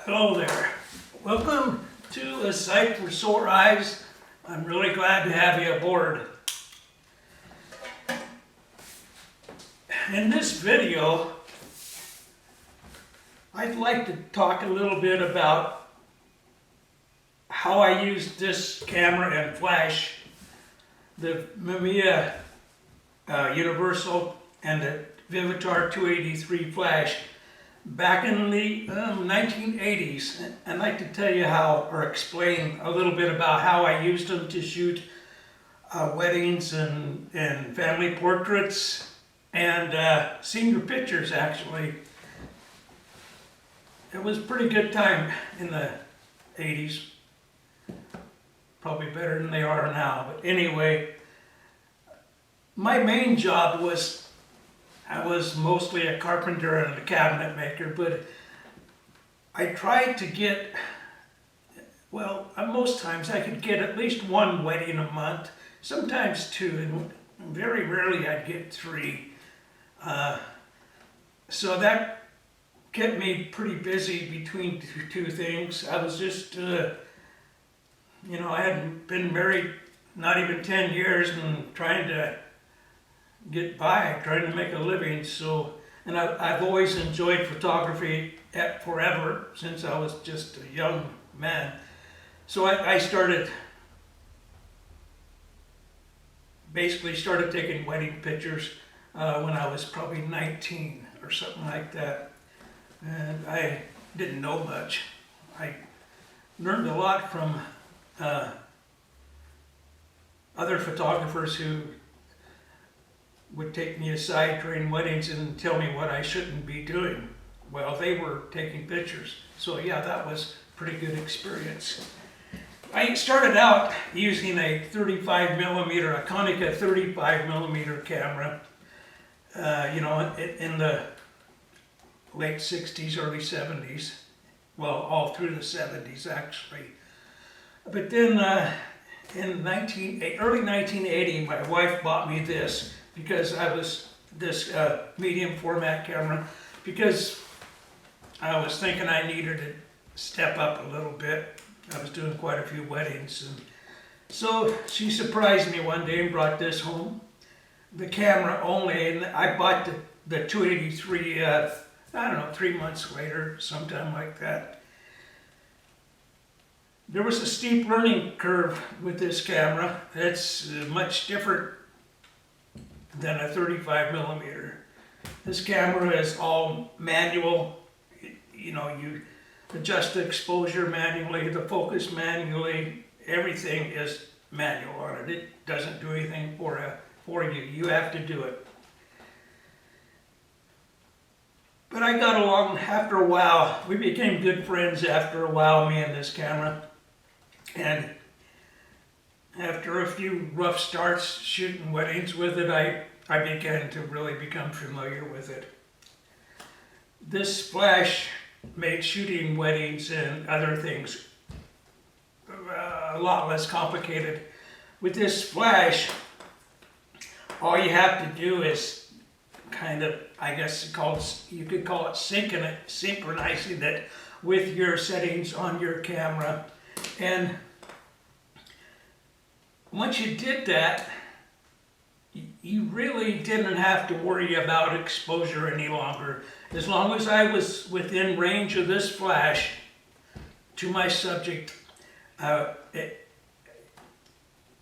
Hello there. Welcome to A Sight for Sore Eyes. I'm really glad to have you aboard. In this video, I'd like to talk a little bit about how I used this camera and flash, the Mamiya Universal and the Vivitar 283 flash back in the 1980s. I'd like to tell you how, or explain a little bit about how I used them to shoot weddings and family portraits and senior pictures, actually. It was a pretty good time in the 80s. Probably better than they are now. But anyway, my main job was, I was mostly a carpenter and a cabinet maker, but I tried to get, well, most times I could get at least one wedding a month, sometimes two, and very rarely I'd get three. So that kept me pretty busy between two things. I was just, I hadn't been married not even 10 years and trying to get by, trying to make a living. So, and I've always enjoyed photography forever, since I was just a young man. So I basically started taking wedding pictures when I was probably 19 or something like that. And I didn't know much. I learned a lot from other photographers who would take me aside during weddings and tell me what I shouldn't be doing while they were taking pictures. So yeah, that was a pretty good experience. I started out using a 35mm, a Konica 35mm camera, in the late 60s, early 70s. Well, all through the 70s, actually. But then in early 1980, my wife bought me this, because I was this medium format camera, because I was thinking I needed to step up a little bit. I was doing quite a few weddings, and so she surprised me one day and brought this home, the camera only, and I bought the 283, I don't know, 3 months later, sometime like that. There was a steep learning curve with this camera. It's much different than a 35mm. This camera is all manual. You adjust the exposure manually, the focus manually, everything is manual on it. It doesn't do anything for you. You have to do it. But I got along after a while. We became good friends after a while, me and this camera. And after a few rough starts shooting weddings with it, I began to really become familiar with it. This flash made shooting weddings and other things a lot less complicated. With this flash, all you have to do is kind of, I guess you could call it synchronizing it with your settings on your camera. And once you did that, you really didn't have to worry about exposure any longer. As long as I was within range of this flash to my subject,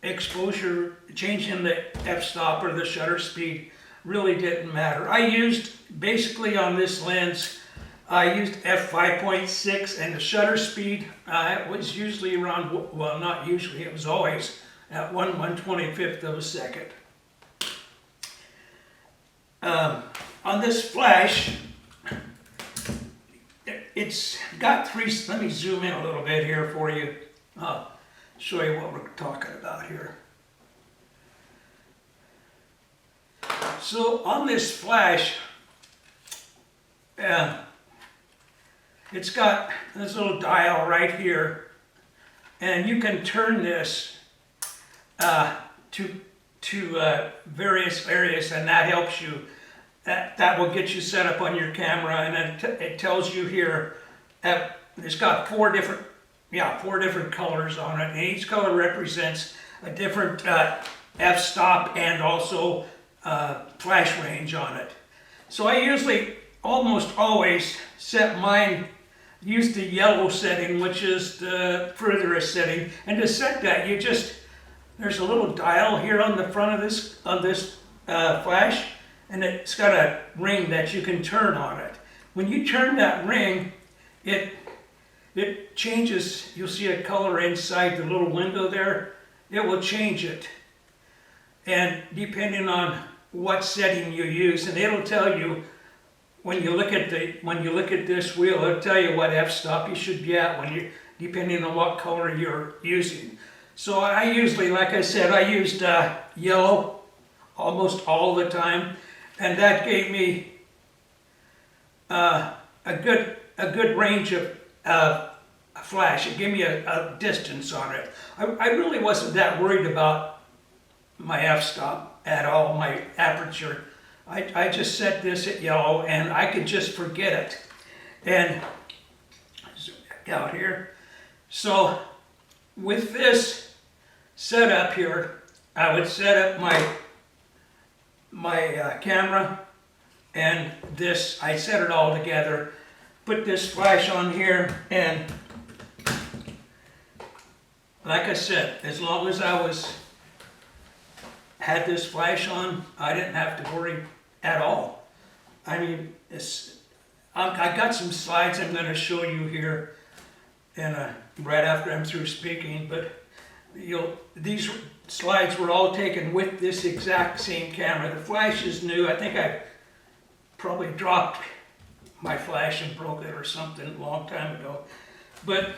exposure, changing the f-stop or the shutter speed really didn't matter. I used, basically on this lens, I used f5.6, and the shutter speed was usually around, well, not usually, it was always at 1/125th of a second. On this flash, it's got three, let me zoom in a little bit here for you. I'll show you what we're talking about here. So on this flash, it's got this little dial right here, and you can turn this to various areas, and that helps you. That will get you set up on your camera, and then it tells you here at it's got four different colors on it, and each color represents a different f-stop and also flash range on it. So I usually, almost always, set mine, use the yellow setting, which is the furthest setting, and to set that, there's a little dial here on the front of this flash, and it's got a ring that you can turn on it. When you turn that ring, it changes. You'll see a color inside the little window there. It will change it, and depending on what setting you use, and it'll tell you when you look at this wheel, it'll tell you what f-stop you should be at depending on what color you're using. So I usually, like I said, I used yellow almost all the time, and that gave me a good range of flash. It gave me a distance on it. I really wasn't that worried about my f-stop at all, my aperture. I just set this at yellow, and I could just forget it. And zoom back out here. So with this setup here, I would set up my camera, and this, I set it all together, put this flash on here, and like I said, as long as I had this flash on, I didn't have to worry at all. I mean, I got some slides I'm going to show you here, and right after I'm through speaking. But these slides were all taken with this exact same camera. The flash is new. I think I probably dropped my flash and broke it or something a long time ago. But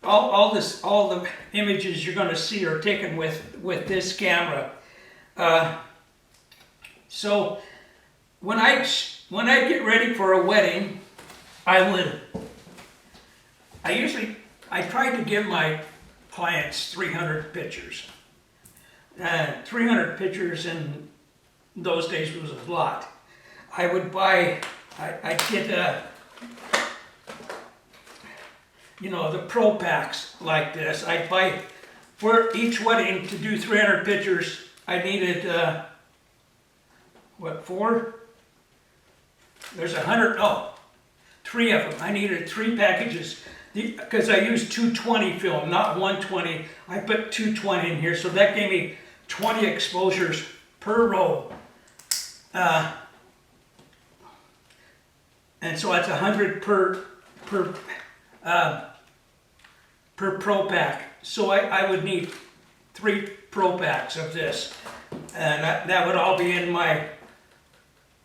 all the images you're going to see are taken with this camera. So when I get ready for a wedding, I try to give my clients 300 pictures. 300 pictures in those days was a lot. I'd get the pro packs like this. I'd buy, for each wedding, to do 300 pictures, I needed, four? There's 3 of them. I needed 3 packages, because I used 220 film, not 120. I put 220 in here, so that gave me 20 exposures per roll. And so that's 100 per pro pack. So I would need 3 pro packs of this, and that would all be in my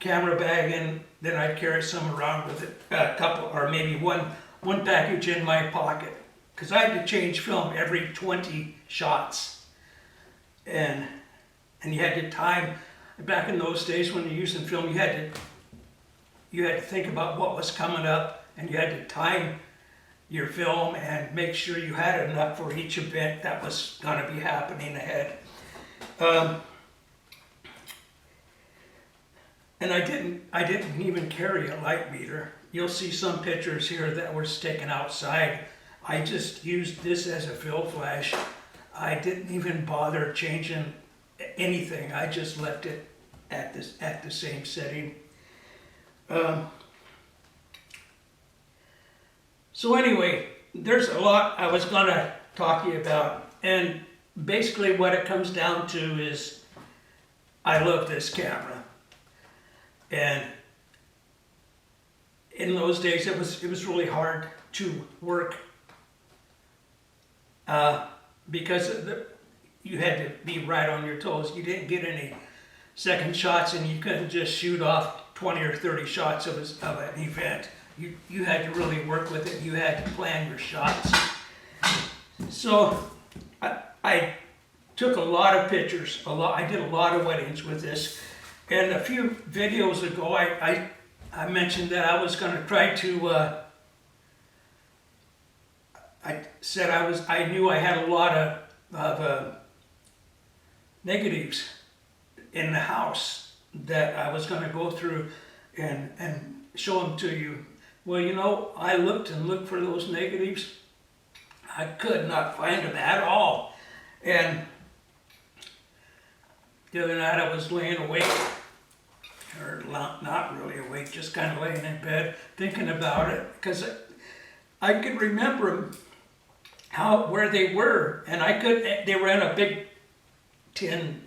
camera bag, and then I'd carry some around with it, a couple, or maybe one package in my pocket, because I had to change film every 20 shots, and you had to time. Back in those days when you're using film, you had to think about what was coming up, and you had to time your film and make sure you had enough for each event that was going to be happening ahead. And I didn't even carry a light meter. You'll see some pictures here that were taken outside. I just used this as a fill flash. I didn't even bother changing anything. I just left it at the same setting. So anyway, there's a lot I was going to talk to you about, and basically what it comes down to is I love this camera. And in those days it was really hard to work because you had to be right on your toes. You didn't get any second shots, and you couldn't just shoot off 20 or 30 shots of an event. You had to really work with it. You had to plan your shots. So I took a lot of pictures. I did a lot of weddings with this. And a few videos ago, I mentioned that I was going to try to. I said I knew I had a lot of negatives in the house that I was going to go through and show them to you. Well, you know, I looked and looked for those negatives. I could not find them at all. And the other night I was laying awake, or not really awake, just kind of laying in bed thinking about it, because I could remember them, where they were, and they were in a big tin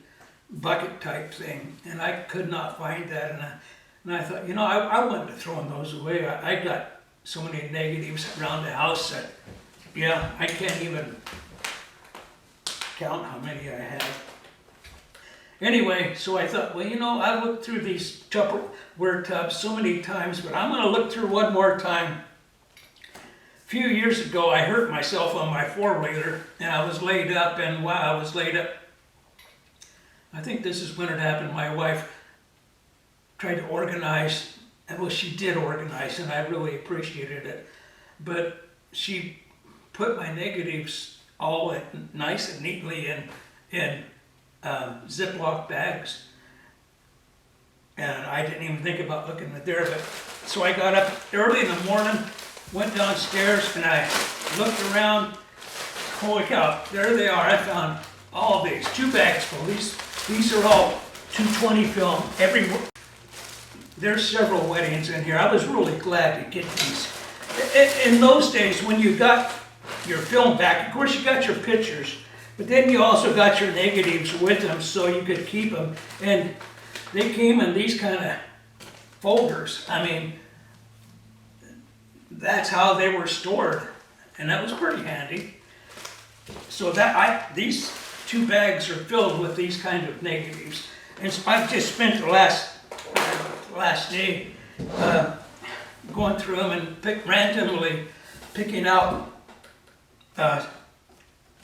bucket type thing, and I could not find that, and I thought, you know, I wanted to throw those away. I got so many negatives around the house that, yeah, I can't even count how many I have. Anyway, so I thought, well, you know, I looked through these Tupperware tubs so many times, but I'm going to look through one more time. A few years ago, I hurt myself on my four-wheeler, and I was laid up, and while I was laid up, I think this is when it happened, my wife tried to organize, and well, she did organize, and I really appreciated it, but she put my negatives all nice and neatly in Ziploc bags, and I didn't even think about looking at there. But so I got up early in the morning, went downstairs, and I looked around. Holy cow, there they are. I found all these, 2 bags full. These are all 220 film. There's several weddings in here. I was really glad to get these. In those days, when you got your film back, of course you got your pictures, but then you also got your negatives with them so you could keep them. And they came in these kind of folders. I mean, that's how they were stored. And that was pretty handy. So these 2 bags are filled with these kind of negatives. And so I've just spent the last day going through them and randomly picking out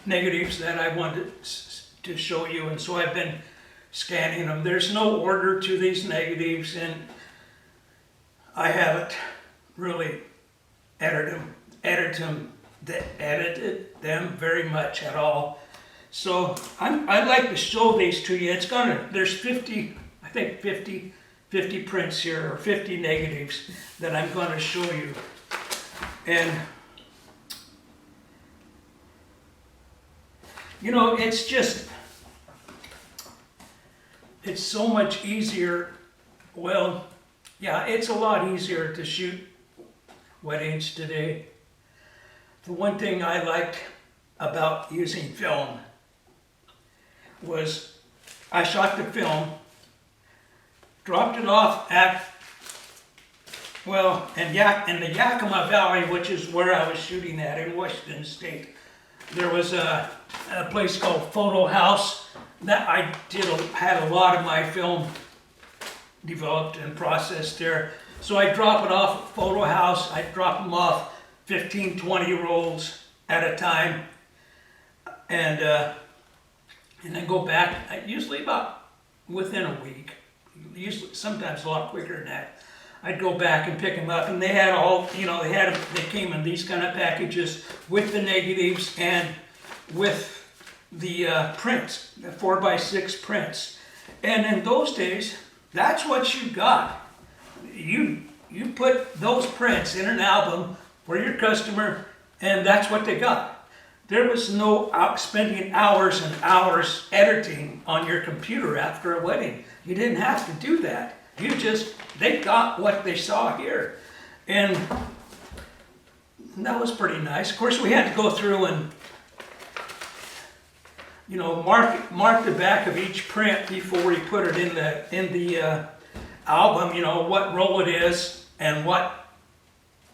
negatives that I wanted to show you, and so I've been scanning them. There's no order to these negatives, and I haven't really edited them very much at all. So I'd like to show these to you. There's 50 prints here, or 50 negatives that I'm going to show you. And you know, it's so much easier. Well, yeah, it's a lot easier to shoot weddings today. The one thing I liked about using film was I shot the film, dropped it off in the Yakima Valley, which is where I was shooting at in Washington State. There was a place called Photo House that had a lot of my film developed and processed there. So I drop it off at Photo House. I drop them off 15, 20 rolls at a time, and then go back. Usually about within a week. Usually, sometimes a lot quicker than that. I'd go back and pick them up, and they had all, you know, they came in these kind of packages with the negatives and with the prints, the 4x6 prints. And in those days, that's what you got. You put those prints in an album for your customer, and that's what they got. There was no spending hours and hours editing on your computer after a wedding. You didn't have to do that. They got what they saw here. And that was pretty nice. Of course, we had to go through and, you know, mark the back of each print before we put it in the album, you know, what roll it is and what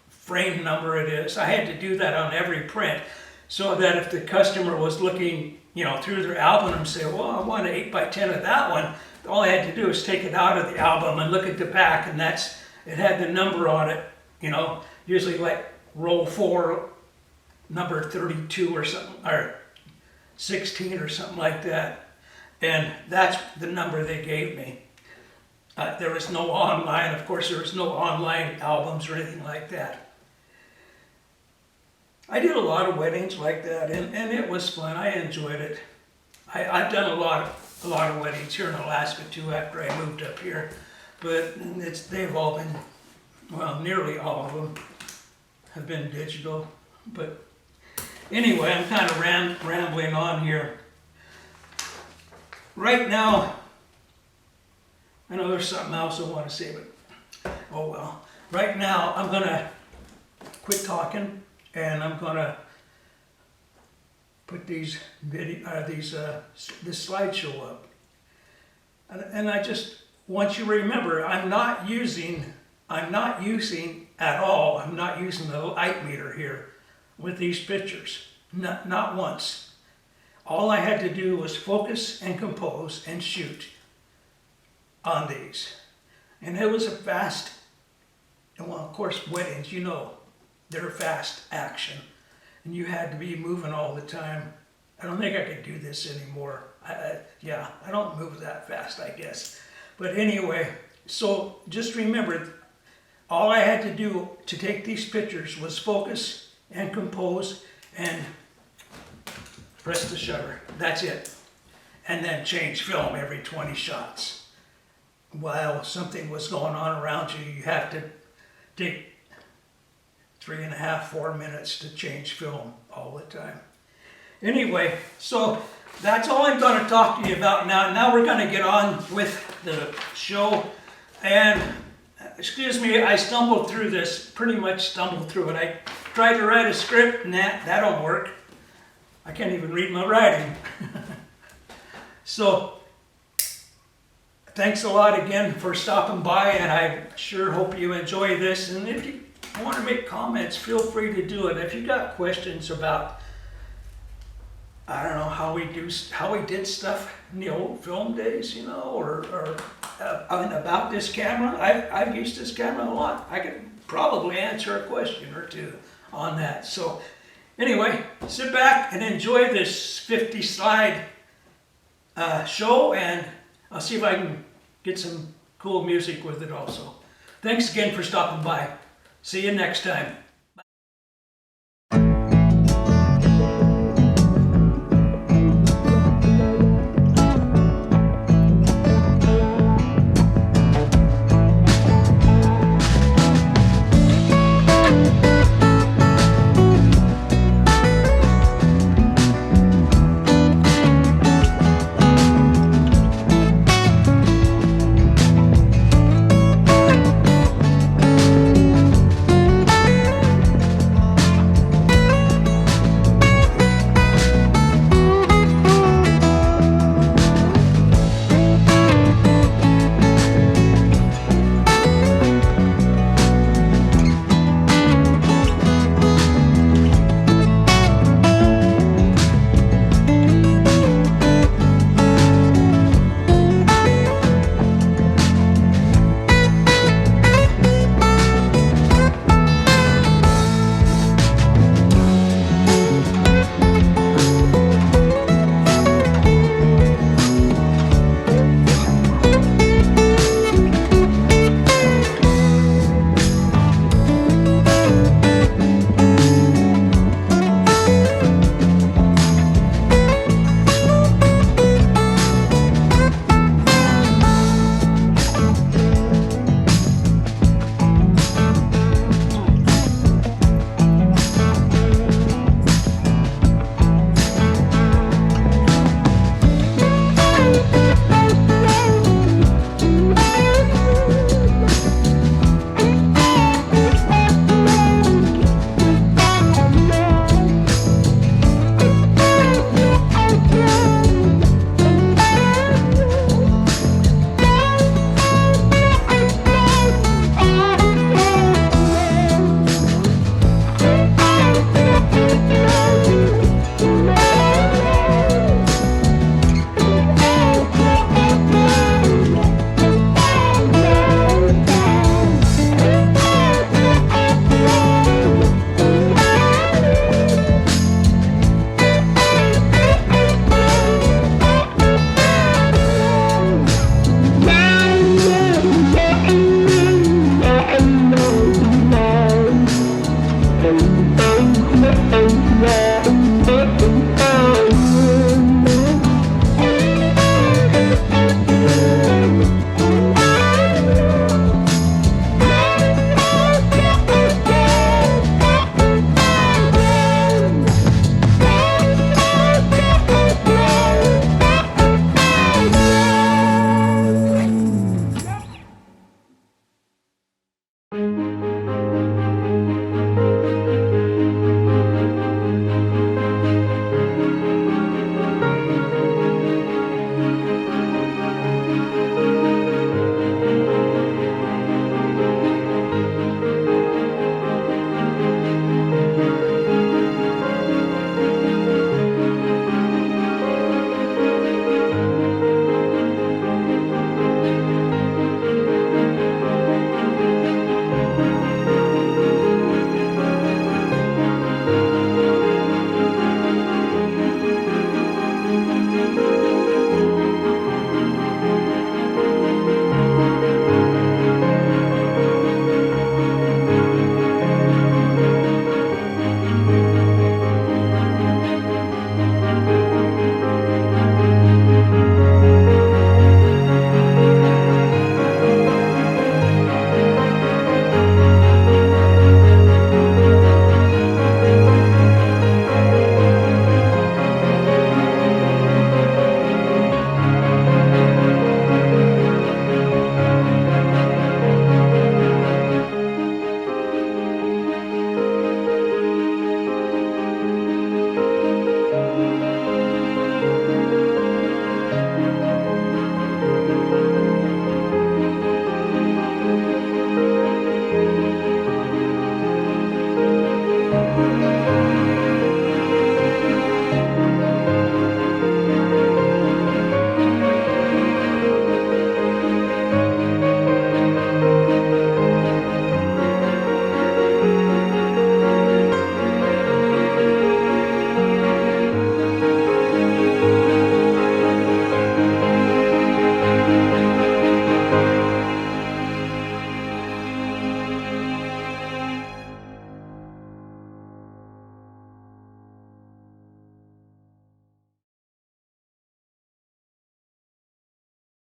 frame number it is. I had to do that on every print so that if the customer was looking, you know, through their album and say, well, I want an 8x10 of that one, all I had to do was take it out of the album and look at the back, and it had the number on it, you know, usually like roll 4, number 32 or something, or 16 or something like that. And that's the number they gave me. There was no online, of course, there was no online albums or anything like that. I did a lot of weddings like that, and it was fun. I enjoyed it. I've done a lot of weddings here in Alaska too after I moved up here, but they've all been, well, nearly all of them have been digital. But anyway, I'm kind of rambling on here. Right now, I know there's something else I want to say, but oh well. Right now, I'm going to quit talking, and I'm going to put this slideshow up. And I just want you to remember, I'm not using at all, I'm not using the light meter here with these pictures, not once. All I had to do was focus and compose and shoot on these. And it was a fast, and well, of course, weddings, you know, they're fast action. And you had to be moving all the time. I don't think I could do this anymore. Yeah, I don't move that fast, I guess. But anyway, so just remember, all I had to do to take these pictures was focus and compose and press the shutter. That's it. And then change film every 20 shots. While something was going on around you, you have to take 3.5, 4 minutes to change film all the time. Anyway, so that's all I'm going to talk to you about now. Now we're going to get on with the show. And excuse me, I stumbled through this, pretty much stumbled through it. I tried to write a script and that don't work. I can't even read my writing. So, thanks a lot again for stopping by, and I sure hope you enjoy this. And if you want to make comments, feel free to do it. If you got questions about, I don't know, how we did stuff in the old film days, you know, or about this camera. I've used this camera a lot. I could probably answer a question or two on that. So anyway, sit back and enjoy this 50 slide show, and I'll see if I can get some cool music with it also. Thanks again for stopping by. See you next time.